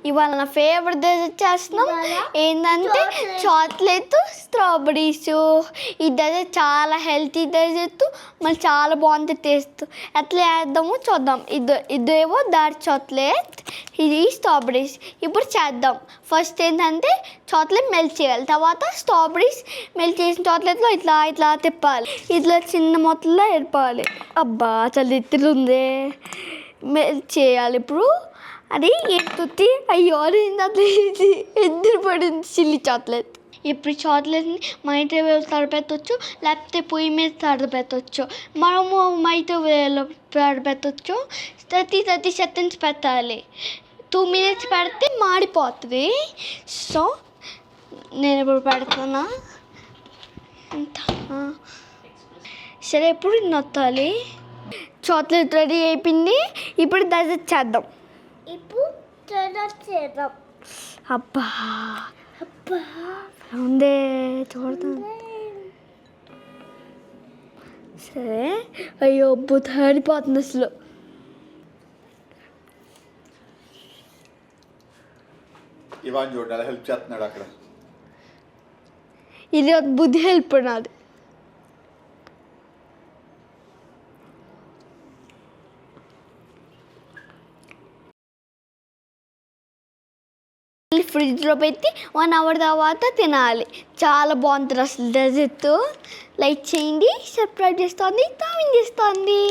ఇవాళ నా favourite dessert చేస్తున్నాం. ఏంటంటే చాక్లెట్ స్ట్రాబెరీస్. ఈ డెజర్ట్ చాలా హెల్తీ డెజర్ట్, మళ్ళీ చాలా బాగుంటుంది టేస్ట్. ఎట్లా చేద్దామో చూద్దాం. ఇదేమో డార్క్ చాక్లెట్, ఇది స్ట్రాబెరీస్. ఇప్పుడు చేద్దాం. ఫస్ట్ ఏంటంటే చాక్లెట్ మెల్ట్ చేయాలి, తర్వాత స్ట్రాబెరీస్ మెల్ట్ చేసిన చాక్లెట్లో ఇట్లా ఇట్లా తిప్పాలి, ఇట్లా చిన్న మొత్తంలో ఏర్పాలి. అబ్బా చాలా ఎత్తులుంది. మెల్ట్ చేయాలి. ఇప్పుడు అది ఎత్తుతి అయ్యో అట్లా ఎదురు పడింది చిల్లీ చాక్లెట్. ఇప్పుడు చాక్లెట్ని మైక్రోవేవ్ తడపెట్టవచ్చు, లేకపోతే పొయ్యి మీద తడపెట్టవచ్చు. మనము మైక్రోవేవ్లో తడపెట్టవచ్చు. 30 సెకండ్స్ పెట్టాలి. 2 minutes పెడితే మాడిపోతుంది. సో నేను ఇప్పుడు పెడుతున్నా. సరే ఇప్పుడు నొత్తాలి. చాక్లెట్ రెడీ అయిపోయింది. ఇప్పుడు డెజర్ట్ చేద్దాం. అబ్బా ఉందే చూడతాను. సరే అయ్యో బుధాడిపోతుంది అసలు. ఇవాన్ చూడాలి హెల్ప్ చేస్తున్నాడు అక్కడ. ఇది బుద్ధి హెల్ప్ నాది. ఫ్రిడ్జ్లో పెట్టి 1 hour తర్వాత తినాలి. చాలా బాగుంటుంది అసలు డెజర్ట్. లైక్ చేయండి, సబ్స్క్రైబ్ చేస్తుంది, కామెంట్ చేస్తుంది.